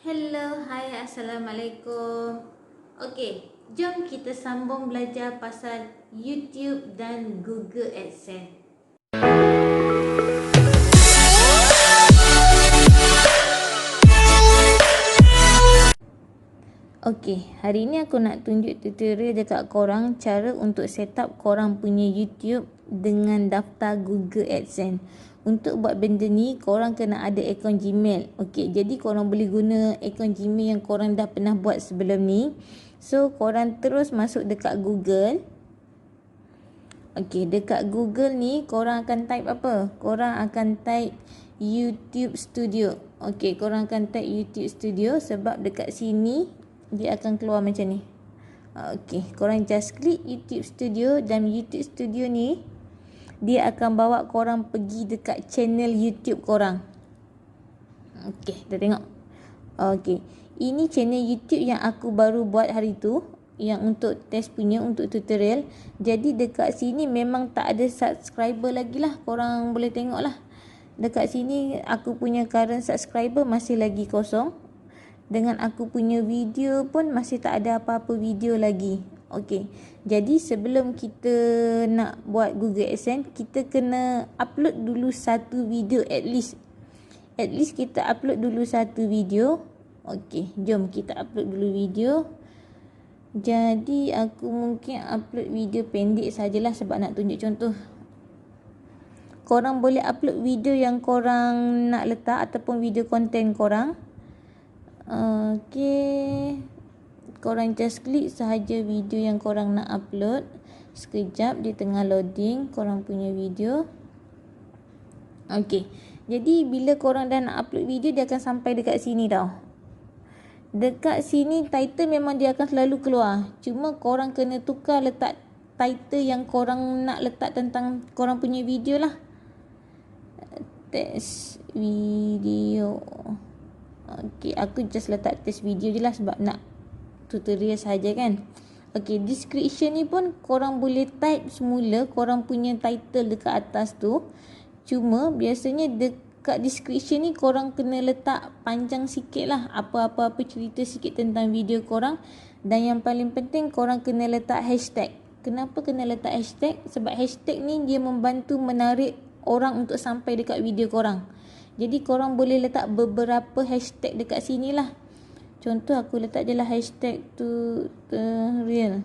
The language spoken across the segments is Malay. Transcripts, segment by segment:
Hello, hai, Assalamualaikum. Okey, jom kita sambung belajar pasal YouTube dan Google AdSense. Okey, hari ni aku nak tunjuk tutorial dekat korang cara untuk set up korang punya YouTube dengan daftar Google AdSense. Untuk buat benda ni, korang kena ada akaun Gmail. Okey, jadi korang boleh guna akaun Gmail yang korang dah pernah buat sebelum ni. So, korang terus masuk dekat Google. Okey, dekat Google ni korang akan type apa? Korang akan type YouTube Studio. Okey, korang akan type YouTube Studio sebab dekat sini dia akan keluar macam ni. Okey, korang just klik YouTube Studio dan YouTube Studio ni dia akan bawa korang pergi dekat channel YouTube korang. Okey, kita tengok. Okey, ini channel YouTube yang aku baru buat hari tu, yang untuk test punya, untuk tutorial. Jadi dekat sini memang tak ada subscriber lagi lah. Korang boleh tengok lah. Dekat sini aku punya current subscriber masih lagi kosong. Dengan aku punya video pun masih tak ada apa-apa video lagi. Okey, jadi sebelum kita nak buat Google AdSense, kita kena upload dulu satu video at least. At least kita upload dulu satu video. Okey, jom kita upload dulu video. Jadi aku mungkin upload video pendek sajalah sebab nak tunjuk contoh. Korang boleh upload video yang korang nak letak ataupun video konten korang. Okey, korang just klik sahaja video yang korang nak upload. Sekejap dia tengah loading korang punya video. Okey, jadi bila korang dah nak upload video, dia akan sampai dekat sini tau. Dekat sini title memang dia akan selalu keluar. Cuma korang kena tukar letak title yang korang nak letak tentang korang punya video lah. Test video. Okey, aku just letak test video je lah sebab nak tutorial saja kan. Okey, description ni pun korang boleh type semula korang punya title dekat atas tu. Cuma biasanya dekat description ni korang kena letak panjang sikit lah, apa-apa cerita sikit tentang video korang. Dan yang paling penting korang kena letak hashtag. Kenapa kena letak hashtag? Sebab hashtag ni dia membantu menarik orang untuk sampai dekat video korang. Jadi korang boleh letak beberapa hashtag dekat sini lah. Contoh aku letak je lah hashtag tutorial.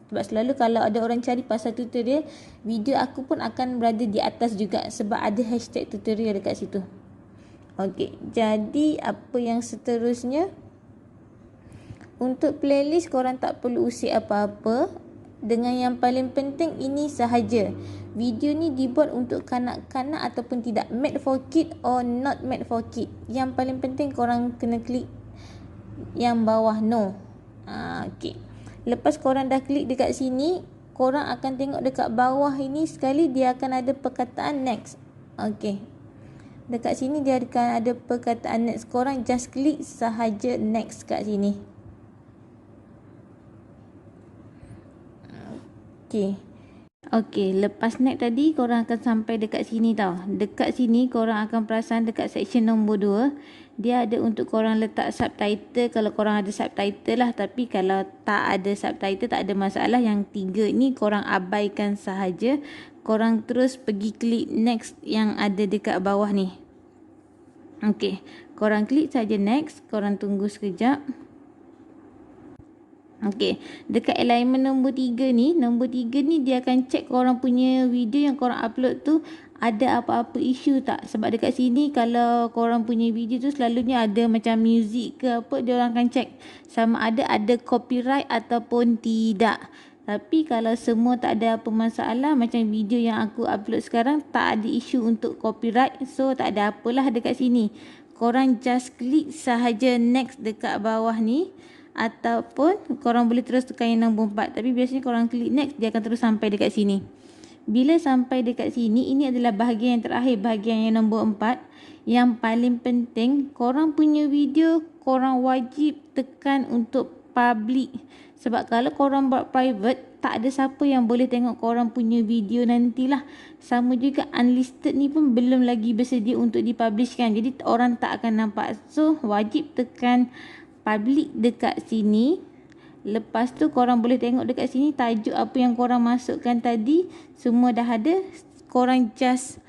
Sebab selalu kalau ada orang cari pasal tutorial, video aku pun akan berada di atas juga sebab ada hashtag tutorial dekat situ. Okey, jadi apa yang seterusnya? Untuk playlist korang tak perlu usik apa-apa. Dengan yang paling penting ini sahaja. Video ni dibuat untuk kanak-kanak ataupun tidak, made for kid or not made for kid. Yang paling penting korang kena klik yang bawah no. Okey. Lepas korang dah klik dekat sini, korang akan tengok dekat bawah ini sekali dia akan ada perkataan next. Okey. Dekat sini dia akan ada perkataan next. Korang just klik sahaja next kat sini. Okey. Okey, lepas next tadi korang akan sampai dekat sini tau. Dekat sini korang akan perasan dekat section nombor 2, dia ada untuk korang letak subtitle kalau korang ada subtitle lah. Tapi kalau tak ada subtitle tak ada masalah. Yang 3 ni korang abaikan sahaja. Korang terus pergi klik next yang ada dekat bawah ni. Okey, korang klik saja next. Korang tunggu sekejap. Okey, dekat alignment nombor 3 ni, dia akan check korang punya video yang korang upload tu ada apa-apa isu tak. Sebab dekat sini kalau korang punya video tu selalunya ada macam music ke apa, dia orang akan check sama ada copyright ataupun tidak. Tapi kalau semua tak ada apa masalah, macam video yang aku upload sekarang tak ada isu untuk copyright, so tak ada apalah dekat sini. Korang just klik sahaja next dekat bawah ni. Ataupun korang boleh terus tekan yang nombor 4. Tapi biasanya korang klik next, dia akan terus sampai dekat sini. Bila sampai dekat sini, ini adalah bahagian yang terakhir, bahagian yang nombor 4. Yang paling penting, korang punya video korang wajib tekan untuk public. Sebab kalau korang buat private, tak ada siapa yang boleh tengok korang punya video nantilah. Sama juga unlisted ni pun belum lagi bersedia untuk dipublishkan. Jadi orang tak akan nampak. So wajib tekan public dekat sini. Lepas tu korang boleh tengok dekat sini tajuk apa yang korang masukkan tadi. Semua dah ada. Korang just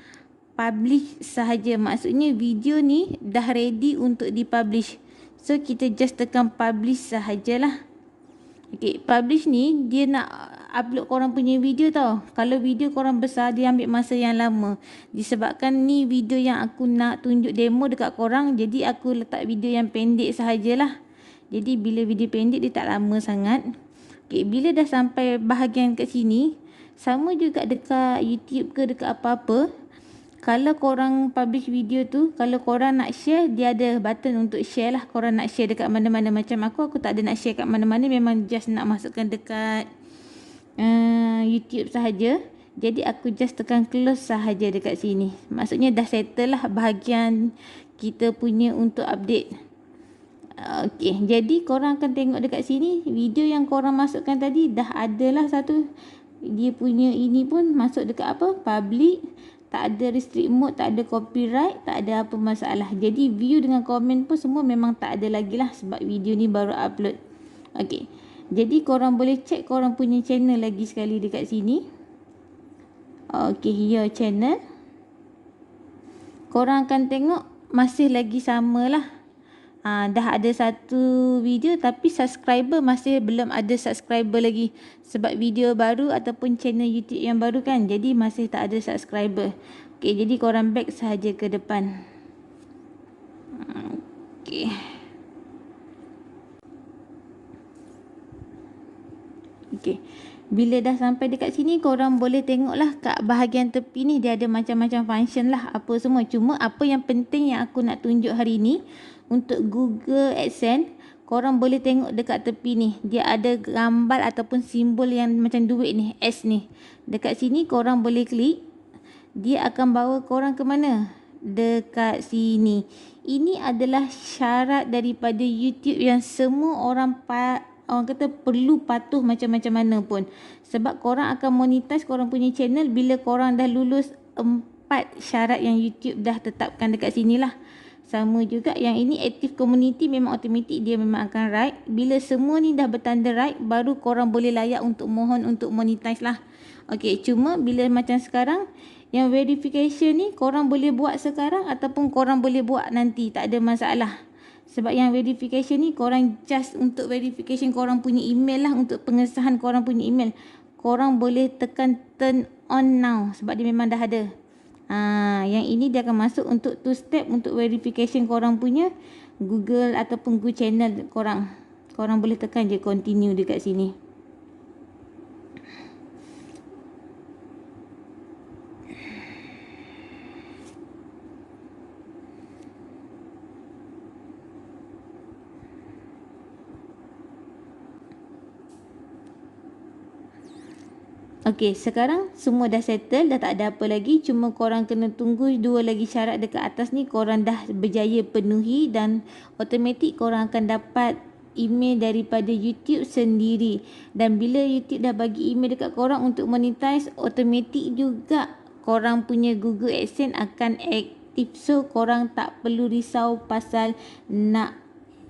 publish sahaja. Maksudnya video ni dah ready untuk dipublish. So kita just tekan publish sahajalah. Okay, publish ni dia nak upload korang punya video tau. Kalau video korang besar, dia ambil masa yang lama. Disebabkan ni video yang aku nak tunjuk demo dekat korang, jadi aku letak video yang pendek sahajalah. Jadi bila video pendek dia tak lama sangat. Okay, bila dah sampai bahagian kat sini, sama juga dekat YouTube ke dekat apa-apa. Kalau korang publish video tu, kalau korang nak share, dia ada button untuk share lah. Korang nak share dekat mana-mana. Macam aku tak ada nak share kat mana-mana. Memang just nak masukkan dekat YouTube sahaja. Jadi aku just tekan close sahaja dekat sini. Maksudnya dah settle lah bahagian kita punya untuk update. Okay, jadi korang akan tengok dekat sini. Video yang korang masukkan tadi dah ada lah satu. Dia punya ini pun masuk dekat apa? Public. Tak ada restrict mode, tak ada copyright, tak ada apa masalah. Jadi view dengan komen pun semua memang tak ada lagi lah sebab video ni baru upload. Okay, jadi korang boleh check korang punya channel lagi sekali dekat sini. Okay, your channel. Korang akan tengok masih lagi sama lah. Dah ada satu video tapi subscriber masih belum ada subscriber lagi. Sebab video baru ataupun channel YouTube yang baru kan. Jadi masih tak ada subscriber. Okay, jadi korang back sahaja ke depan. Okay. Okay. Bila dah sampai dekat sini, korang boleh tengok lah kat bahagian tepi ni dia ada macam-macam function lah apa semua. Cuma apa yang penting yang aku nak tunjuk hari ni, untuk Google AdSense, korang boleh tengok dekat tepi ni. Dia ada gambar ataupun simbol yang macam duit ni, S ni. Dekat sini korang boleh klik. Dia akan bawa korang ke mana? Dekat sini. Ini adalah syarat daripada YouTube yang semua orang kata perlu patuh macam-macam mana pun. Sebab korang akan monetize korang punya channel bila korang dah lulus 4 syarat yang YouTube dah tetapkan dekat sini lah. Sama juga yang ini active community, memang automatik dia memang akan right. Bila semua ni dah bertanda right, baru korang boleh layak untuk mohon untuk monetize lah. Okay, cuma bila macam sekarang, yang verification ni korang boleh buat sekarang ataupun korang boleh buat nanti, tak ada masalah. Sebab yang verification ni korang just untuk verification korang punya email lah, untuk pengesahan korang punya email. Korang boleh tekan turn on now sebab dia memang dah ada. Yang ini dia akan masuk untuk 2 step untuk verification korang punya Google ataupun Google channel korang. Korang boleh tekan je continue dekat sini. Okey, sekarang semua dah settle, dah tak ada apa lagi. Cuma korang kena tunggu 2 lagi syarat dekat atas ni. Korang dah berjaya penuhi dan automatik korang akan dapat email daripada YouTube sendiri. Dan bila YouTube dah bagi email dekat korang untuk monetize, automatik juga korang punya Google AdSense akan aktif. So korang tak perlu risau pasal nak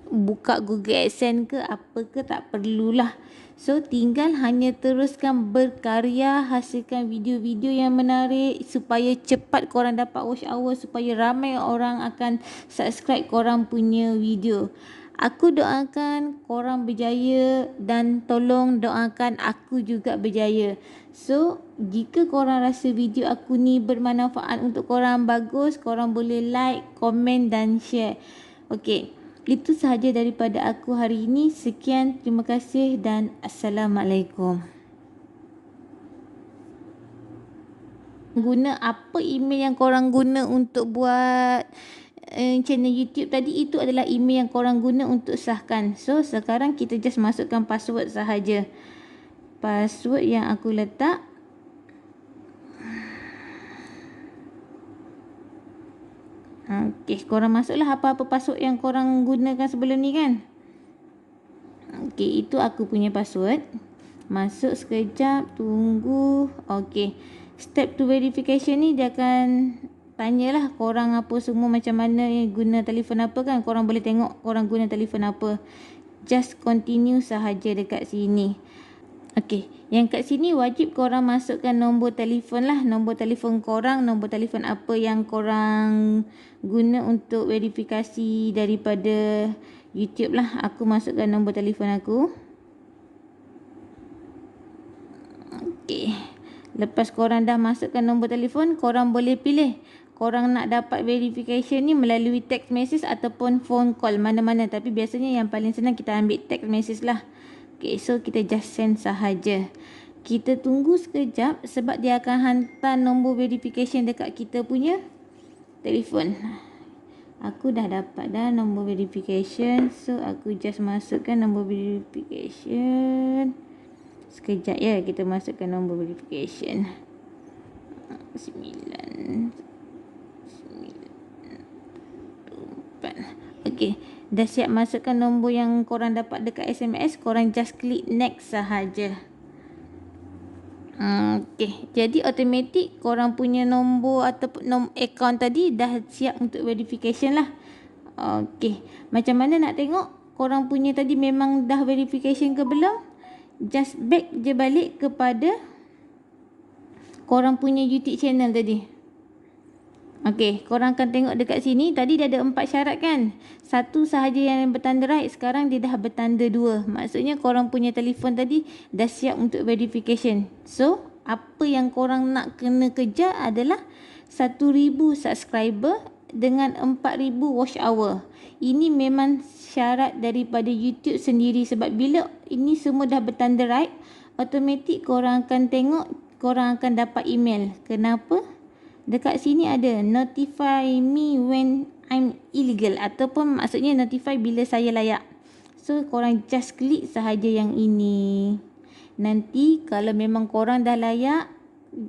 buka Google AdSense ke apa ke, tak perlulah. So tinggal hanya teruskan berkarya, hasilkan video-video yang menarik supaya cepat korang dapat watch hour, supaya ramai orang akan subscribe korang punya video. Aku doakan korang berjaya dan tolong doakan aku juga berjaya. So jika korang rasa video aku ni bermanfaat untuk korang, bagus, korang boleh like, komen dan share. Okey. Itu sahaja daripada aku hari ini. Sekian, terima kasih dan Assalamualaikum. Guna apa email yang korang guna untuk buat channel YouTube tadi, itu adalah email yang korang guna untuk sahkan. So sekarang kita just masukkan password sahaja. Password yang aku letak, Okey, korang masuklah apa-apa password yang korang gunakan sebelum ni kan. Okey, itu aku punya password. Masuk sekejap, tunggu. Okey. Step to verification ni dia akan tanyalah korang apa semua macam mana guna telefon apa kan. Korang boleh tengok korang guna telefon apa. Just continue sahaja dekat sini. Okey, yang kat sini wajib korang masukkan nombor telefon lah. Nombor telefon korang, nombor telefon apa yang korang guna untuk verifikasi daripada YouTube lah. Aku masukkan nombor telefon aku. Okey. Lepas korang dah masukkan nombor telefon, korang boleh pilih korang nak dapat verification ni melalui text message ataupun phone call, mana-mana. Tapi biasanya yang paling senang kita ambil text message lah. Okey, so kita just send sahaja. Kita tunggu sekejap sebab dia akan hantar nombor verification dekat kita punya telefon. Aku dah dapat dah nombor verification. So aku just masukkan nombor verification. Sekejap ya, kita masukkan nombor verification. 9. Okey, dah siap masukkan nombor yang korang dapat dekat SMS. Korang just klik next sahaja. Okey, jadi automatik korang punya nombor ataupun account tadi dah siap untuk verification lah. Okey, macam mana nak tengok korang punya tadi memang dah verification ke belum? Just back je balik kepada korang punya YouTube channel tadi. Okey, korang akan tengok dekat sini. Tadi dia ada 4 syarat kan. Satu sahaja yang bertanda right. Sekarang dia dah bertanda 2. Maksudnya korang punya telefon tadi dah siap untuk verification. So, apa yang korang nak kena kejar adalah 1,000 subscriber dengan 4,000 watch hour. Ini memang syarat daripada YouTube sendiri. Sebab bila ini semua dah bertanda right, automatik korang akan tengok, korang akan dapat email. Kenapa? Dekat sini ada notify me when I'm illegal, ataupun maksudnya notify bila saya layak. So korang just klik sahaja yang ini. Nanti kalau memang korang dah layak,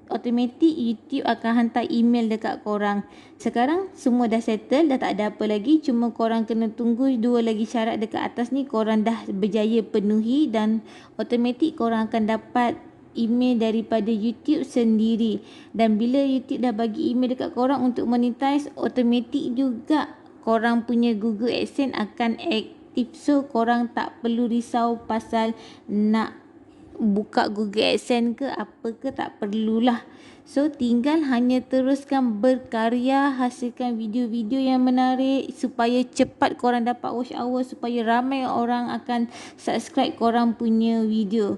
automatik YouTube akan hantar email dekat korang. Sekarang semua dah settle, dah tak ada apa lagi. Cuma korang kena tunggu 2 lagi syarat dekat atas ni. Korang dah berjaya penuhi dan automatik korang akan dapat email daripada YouTube sendiri. Dan bila YouTube dah bagi email dekat korang untuk monetize, automatik juga korang punya Google AdSense akan aktif. So korang tak perlu risau pasal nak buka Google AdSense ke apa ke, tak perlulah. So tinggal hanya teruskan berkarya, hasilkan video-video yang menarik supaya cepat korang dapat watch hour, supaya ramai orang akan subscribe korang punya video.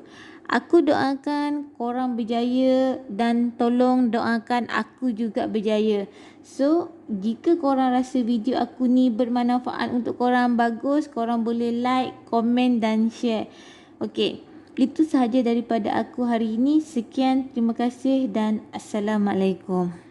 Aku doakan korang berjaya dan tolong doakan aku juga berjaya. So, jika korang rasa video aku ni bermanfaat untuk korang, bagus, korang boleh like, komen dan share. Okey, itu sahaja daripada aku hari ini. Sekian, terima kasih dan Assalamualaikum.